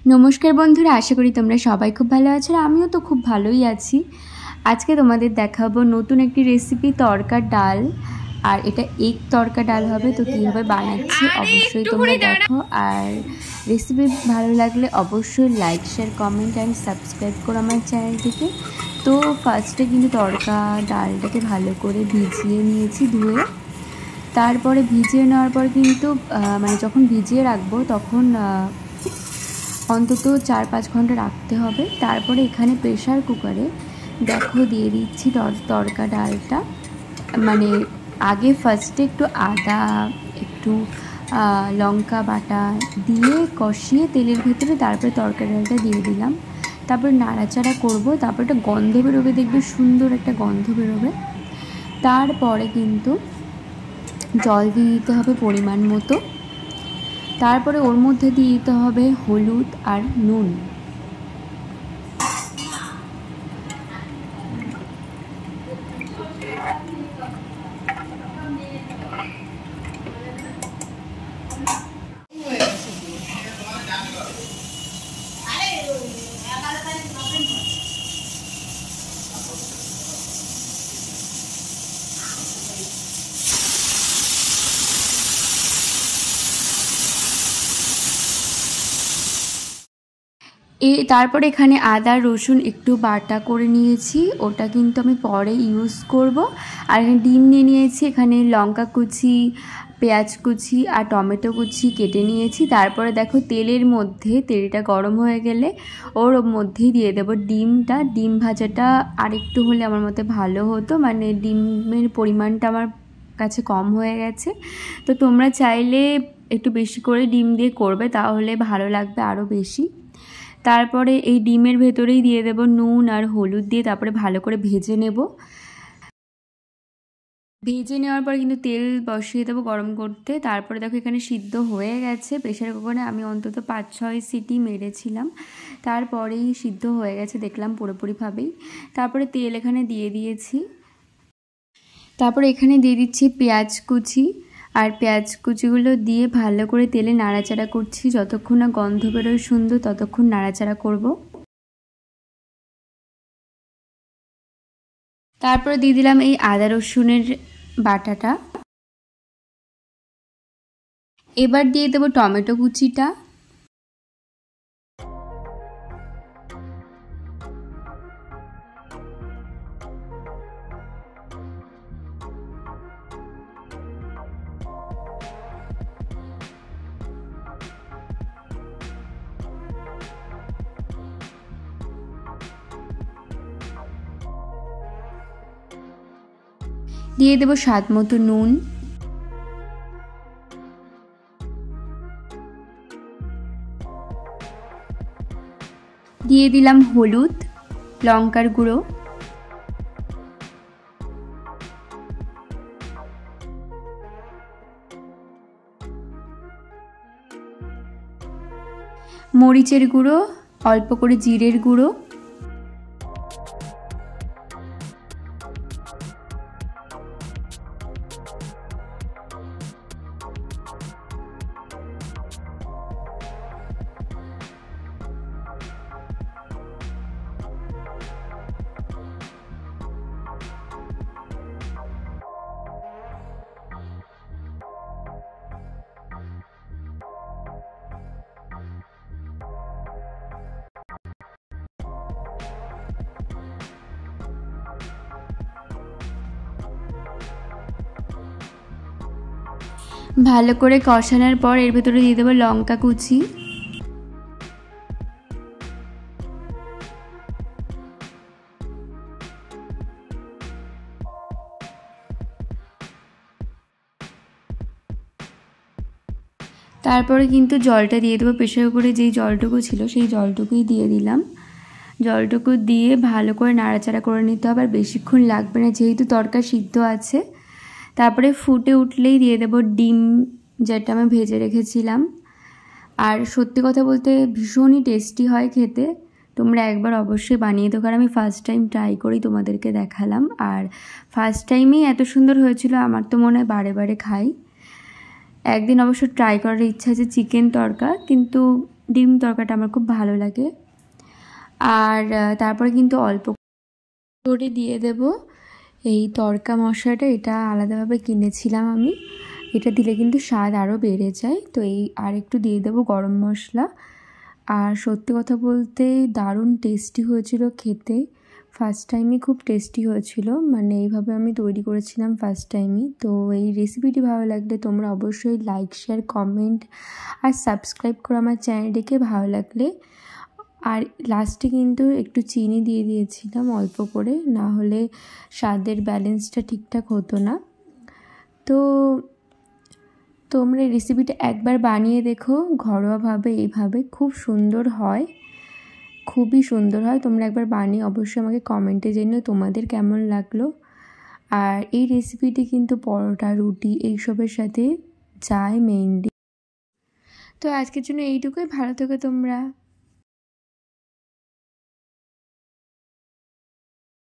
নমস্কার বন্ধুরা, আশা করি তোমরা সবাই খুব ভালো আছো। আর আমিও তো খুব ভালোই আছি। আজকে তোমাদের দেখাবো নতুন একটি রেসিপি, তড়কা ডাল। আর এটা এগ তড়কা ডাল হবে। তো কীভাবে বানাচ্ছি অবশ্যই তোমরা দেখো। আর রেসিপি ভালো লাগলে অবশ্যই like, share, comment and subscribe করো আমার চ্যানেলটিকে। তো ফার্স্টে কিন্তু তড়কা ডালটাকে ভালো করে ভিজিয়ে নিয়েছি ধুয়ে। তারপরে ভিজিয়ে নেওয়ার পর কিন্তু যখন ভিজিয়ে রাখবো তখন অন্তত 4-5 ঘন্টা রাখতে হবে। তারপরে এখানে প্রেশার কুকারে দেখো দিয়ে দিচ্ছি তড়কা ডালটা। আগে ফার্স্টে একটু আদা, একটু লঙ্কা বাটা দিয়ে কষিয়ে তেলের ভিতরে তারপরে তড়কা ডালটা দিয়ে দিলাম। তারপর নাড়াচাড়া করব। তারপর একটা গন্ধ বেরোবে, দেখবে সুন্দর একটা গন্ধ বেরোবে। তারপরে কিন্তু জল দিয়ে দিতে হবে পরিমাণ মতো। তারপরে ওর মধ্যে দিয়ে দিতে হবে হলুদ আর নুন। তারপরে এখানে আদা রসুন একটু বাটা করে নিয়েছি, ওটা কিন্তু আমি পরে ইউজ করব। আর এখানে ডিম নিয়ে নিয়েছি, এখানে লঙ্কা কুচি, পেঁয়াজ কুচি আর টমেটো কুচি কেটে নিয়েছি। তারপরে দেখো তেলের মধ্যে, তেলটা গরম হয়ে গেলে ওর মধ্যেই দিয়ে দেবো ডিমটা। ডিম ভাজাটা আরেকটু হলে আমার মতে ভালো হতো, ডিমের পরিমাণটা আমার কাছে কম হয়ে গেছে। তো তোমরা চাইলে একটু বেশি করে ডিম দিয়ে করবে, তাহলে ভালো লাগবে আরও বেশি। তারপরে এই ডিমের ভেতরেই দিয়ে দেব নুন আর হলুদ দিয়ে তারপরে ভালো করে ভেজে নেব। ভেজে নেওয়ার পর কিন্তু তেল বসিয়ে দেবো গরম করতে। তারপরে দেখো এখানে সিদ্ধ হয়ে গেছে। প্রেশার কুকারে আমি অন্তত 5-6 সিটি মেরেছিলাম, তারপরেই সিদ্ধ হয়ে গেছে দেখলাম পুরোপুরিভাবেই। তারপরে তেল এখানে দিয়ে দিয়েছি। তারপরে এখানে দিয়ে দিচ্ছি পেঁয়াজ কুচি। আর পেঁয়াজ কুচিগুলো দিয়ে ভালো করে তেলে নাড়াচাড়া করছি, যতক্ষণ না গন্ধ বেরোয় সুন্দর ততক্ষণ নাড়াচাড়া করব। তারপরে দিয়ে দিলাম এই আদা রসুনের বাটাটা। এবার দিয়ে দেবো টমেটো কুচিটা। দিয়ে দেবো স্বাদ মতো নুন। দিয়ে দিলাম হলুদ, লঙ্কার গুঁড়ো, মরিচের গুঁড়ো, অল্প করে জিরের গুঁড়ো, ভালো করে কষানোর পর এর ভেতরে দিয়ে দেবো লঙ্কা কুচি। তারপরে কিন্তু জলটা দিয়ে দেবো। প্রেশার কুকারে যেই জলটুকু ছিল সেই জলটুকুই দিয়ে দিলাম। জলটুকু দিয়ে ভালো করে নাড়াচাড়া করে নিতে হবে, আর বেশিক্ষণ লাগবে না যেহেতু তরকা সিদ্ধ আছে। তারপরে ফুটে উঠলেই দিয়ে দেবো ডিম, যেটা আমি ভেজে রেখেছিলাম। আর সত্যি কথা বলতে ভীষণই টেস্টি হয় খেতে। তোমরা একবার অবশ্যই বানিয়ে দাও, কারণ আমি ফার্স্ট টাইম ট্রাই করি তোমাদেরকে দেখালাম। আর ফার্স্ট টাইমেই এত সুন্দর হয়েছিল, আমার তো মনে হয় বারে বারে খাই। একদিন অবশ্য ট্রাই করার ইচ্ছা আছে চিকেন তরকা, কিন্তু ডিম তরকাটা আমার খুব ভালো লাগে। আর তারপরে কিন্তু অল্প করে দিয়ে দেব এই তড়কা মশলাটা। এটা আলাদাভাবে কিনেছিলাম আমি, এটা দিলে কিন্তু স্বাদ আরও বেড়ে যায়। তো এই আর একটু দিয়ে দেবো গরম মশলা। আর সত্যি কথা বলতে দারুণ টেস্টি হয়েছিল খেতে, ফার্স্ট টাইমই খুব টেস্টি হয়েছিল, মানে এইভাবে আমি তৈরি করেছিলাম ফার্স্ট টাইমই। তো এই রেসিপিটি ভালো লাগলে তোমরা অবশ্যই লাইক, শেয়ার, কমেন্ট আর সাবস্ক্রাইব করো আমার চ্যানেলটিকে ভালো লাগলে। আর লাস্টে কিন্তু একটু চিনি দিয়ে দিয়েছিলাম অল্প করে, না হলে স্বাদের ব্যালেন্সটা ঠিকঠাক হতো না। তো তোমরা এই রেসিপিটা একবার বানিয়ে দেখো ঘরোয়াভাবে, এইভাবে খুব সুন্দর হয়, খুবই সুন্দর হয়। তোমরা একবার বানিয়ে অবশ্যই আমাকে কমেন্টে জানিও তোমাদের কেমন লাগলো। আর এই রেসিপিটি কিন্তু পরোটা, রুটি এইসবের সাথে যায় মেইনলি। তো আজকের জন্য এইটুকুই, ভালো থেকো তোমরা।